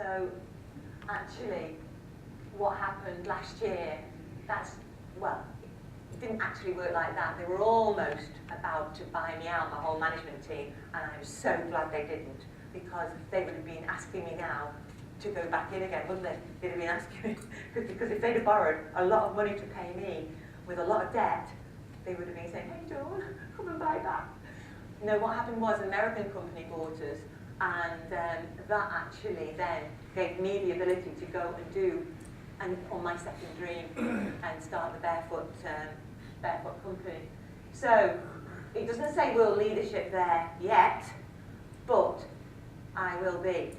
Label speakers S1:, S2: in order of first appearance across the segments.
S1: So actually, what happened last year, well, it didn't actually work like that. They were almost about to buy me out, my whole management team, and I'm so glad they didn't, because they would have been asking me now to go back in again, wouldn't they? They'd have been asking me, because if they'd have borrowed a lot of money to pay me with a lot of debt, they would have been saying, hey Dawn, come and buy back. No, what happened was an American company bought us, and that actually then gave me the ability to go and do, on my second dream, and start the barefoot company. So it doesn't say world leadership there yet, but I will be.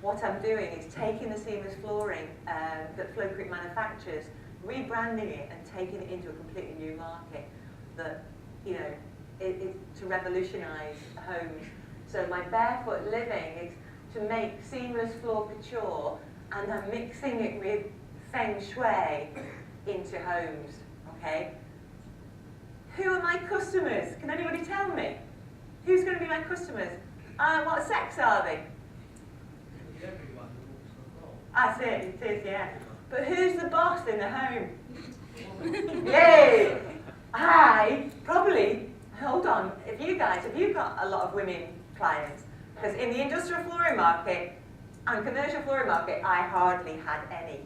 S1: What I'm doing is taking the seamless flooring that Flowcrete manufactures, rebranding it and taking it into a completely new market that, you know, to revolutionise homes. So my barefoot living is to make seamless floor couture, and I'm mixing it with feng shui into homes, okay? Who are my customers? Can anybody tell me? Who's going to be my customers? What sex are they? That's it, it is, yeah. But who's the boss in the home? Yay! Hold on, have you got a lot of women clients? Because in the industrial flooring market and commercial flooring market, I hardly had any.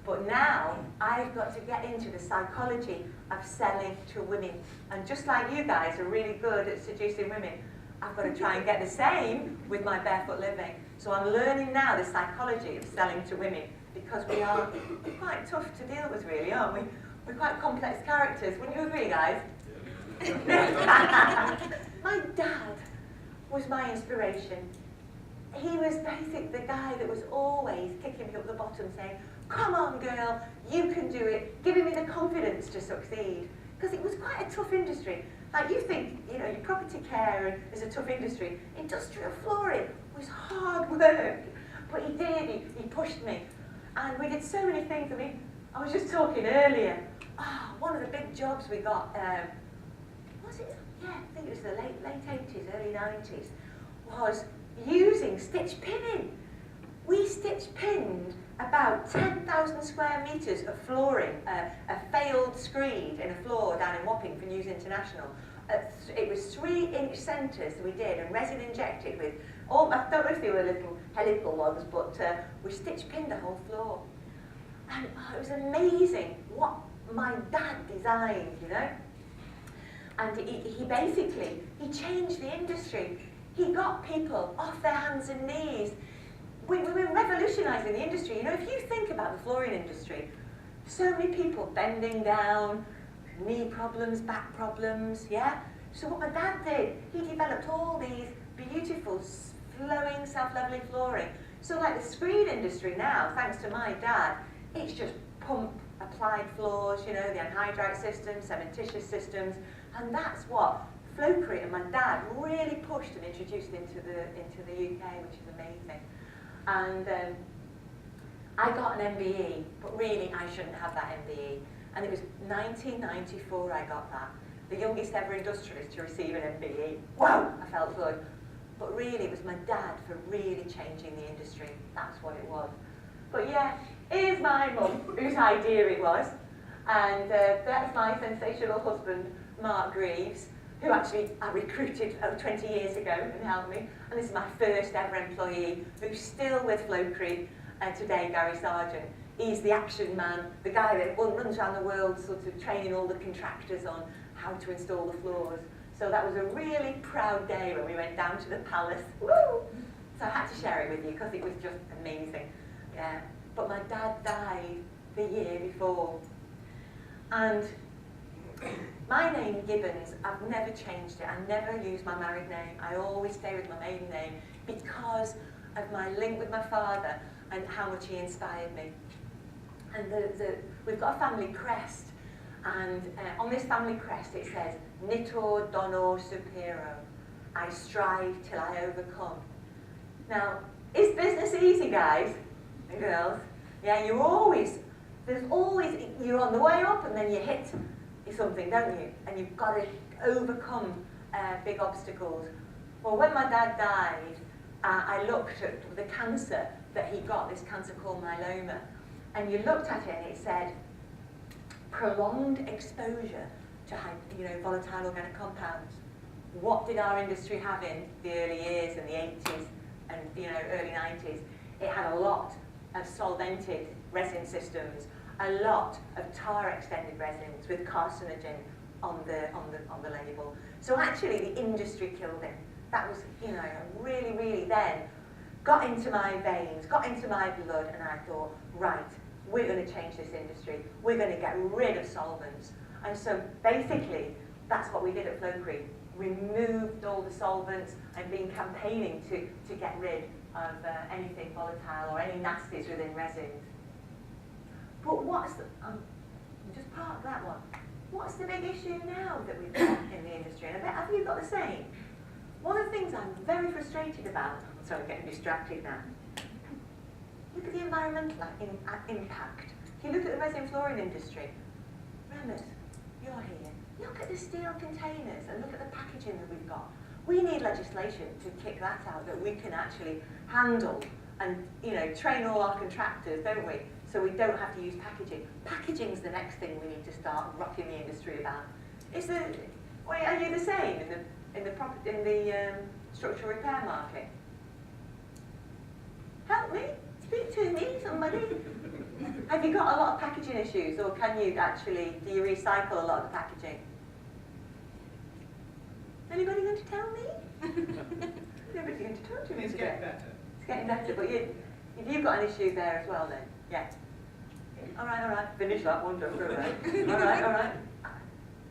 S1: But now, I've got to get into the psychology of selling to women. And just like you guys are really good at seducing women, I've got to try and get the same with my barefoot living. So I'm learning now the psychology of selling to women, because we are quite tough to deal with, really, aren't we? We're quite complex characters. Wouldn't you agree, guys? My dad was my inspiration. He was basically the guy that was always kicking me up the bottom, saying, come on girl, you can do it, giving me the confidence to succeed. Because it was quite a tough industry. Like you think, you know, your property care is a tough industry. Industrial flooring was hard work. But he did, he pushed me. And we did so many things. I mean, I was just talking earlier. One of the big jobs we got, was it? Yeah, I think it was the late 80s, early 90s, was using stitch pinning. We stitch pinned about 10,000 square metres of flooring, a failed screed in a floor down in Wapping for News International. It was 3-inch centres we did, and resin injected with, I don't know if they were little helical ones, but we stitch pinned the whole floor. And it was amazing what my dad designed, you know. And he basically changed the industry. He got people off their hands and knees. We were revolutionising the industry. You know, if you think about the flooring industry, so many people bending down, knee problems, back problems, yeah? So what my dad did, he developed all these beautiful, flowing, self-leveling flooring. So like the screed industry now, thanks to my dad, it's just pump applied floors, you know, the anhydrite systems, cementitious systems, and that's what Flowcrete and my dad really pushed and introduced into the UK, which is amazing. And I got an MBE, but really I shouldn't have that MBE. And it was 1994 I got that. The youngest ever industrialist to receive an MBE. Wow, I felt good. But really it was my dad for really changing the industry. That's what it was. But yeah, here's my mum, whose idea it was. And that's my sensational husband, Mark Greaves, who actually I recruited 20 years ago and helped me. And this is my first ever employee, who's still with Flowcrete today, Gary Sargent. He's the action man, the guy that runs around the world sort of training all the contractors on how to install the floors. So that was a really proud day when we went down to the palace. Woo! So I had to share it with you because it was just amazing. Yeah. But my dad died the year before. And my name, Gibbins, I've never changed it. I never use my married name. I always stay with my maiden name because of my link with my father and how much he inspired me. And we've got a family crest, and on this family crest it says, Nitor Donor Supero, I strive till I overcome. Now, is business easy, guys and girls? Yeah, you're on the way up and then you hit something, don't you? And you've got to overcome big obstacles. Well, when my dad died, I looked at the cancer that he got this cancer called myeloma. And you looked at it and it said, prolonged exposure to volatile organic compounds. What did our industry have in the early years and the 80s and early 90s? It had a lot of solvented resin systems, a lot of tar extended resins with carcinogen on the label. So actually the industry killed him. That was, really, really then got into my veins, got into my blood, and I thought, right, we're going to change this industry. We're going to get rid of solvents. And so basically, that's what we did at Flowcrete. Removed all the solvents and been campaigning to get rid of anything volatile or any nasties within resins. But what's the, just park that one. What's the big issue now that we've got in the industry? And I bet, have you got the same? One of the things I'm very frustrated about, I'm sorry, I'm getting distracted now. Look at the environmental impact. If you look at the resin flooring industry, Remus, you're here. Look at the steel containers and look at the packaging that we've got. We need legislation to kick that out, that we can actually handle and train all our contractors, don't we? So we don't have to use packaging. Packaging's the next thing we need to start rocking the industry about. Are you the same in the structural repair market? Help me, speak to me, somebody. Have you got a lot of packaging issues, or do you recycle a lot of the packaging? Anybody going to tell me? Nobody's going to talk to me today.
S2: It's getting better.
S1: It's getting better, but you've got an issue there as well then? Yeah. All right, finish that one, don't worry. All right.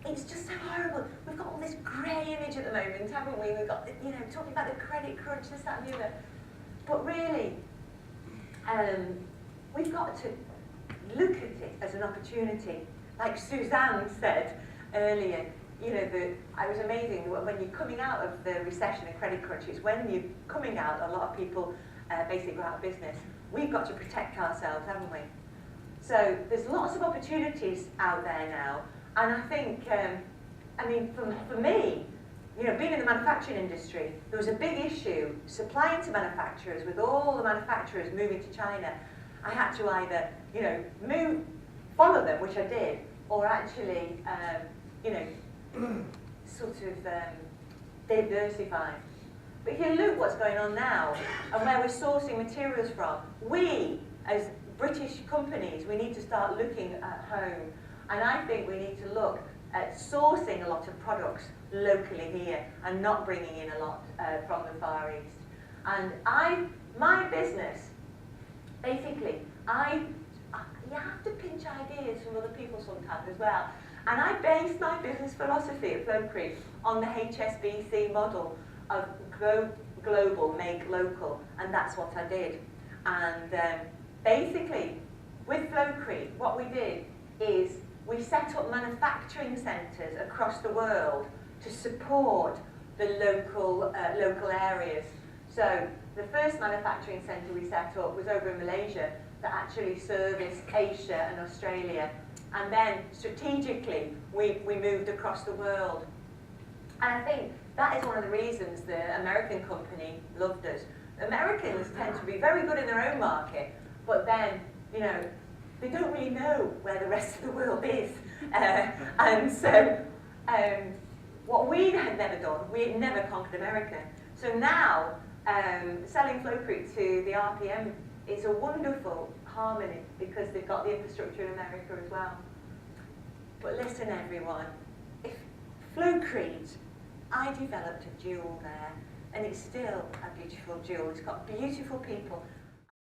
S1: It's just so horrible. We've got all this grey image at the moment, haven't we? We've got, talking about the credit crunch, this, that, and the other. But really, we've got to look at it as an opportunity. Like Suzanne said earlier, it was amazing when you're coming out of the recession and credit crunches, when you're coming out, a lot of people basically go out of business. We've got to protect ourselves, haven't we? So there's lots of opportunities out there now, and I think, for me, being in the manufacturing industry, there was a big issue supplying to manufacturers. With all the manufacturers moving to China, I had to either, follow them, which I did, or actually, diversify. But if you look what's going on now, and where we're sourcing materials from, we, as British companies, we need to start looking at home. And I think we need to look at sourcing a lot of products locally here and not bringing in a lot from the Far East. And my business, basically, you have to pinch ideas from other people sometimes as well. And I base my business philosophy at Flowcrete on the HSBC model of global, make local, and that's what I did. And basically, with Flowcrete, what we did is we set up manufacturing centres across the world to support the local areas. So the first manufacturing centre we set up was over in Malaysia that actually serviced Asia and Australia. And then strategically, we moved across the world. And I think that is one of the reasons the American company loved us. Americans tend to be very good in their own market, but then, they don't really know where the rest of the world is. And so, what we had never done, we had never conquered America. So now, selling Flowcrete to the RPM is a wonderful harmony because they've got the infrastructure in America as well. But listen, everyone, if Flowcrete, I developed a jewel there, and it's still a beautiful jewel. It's got beautiful people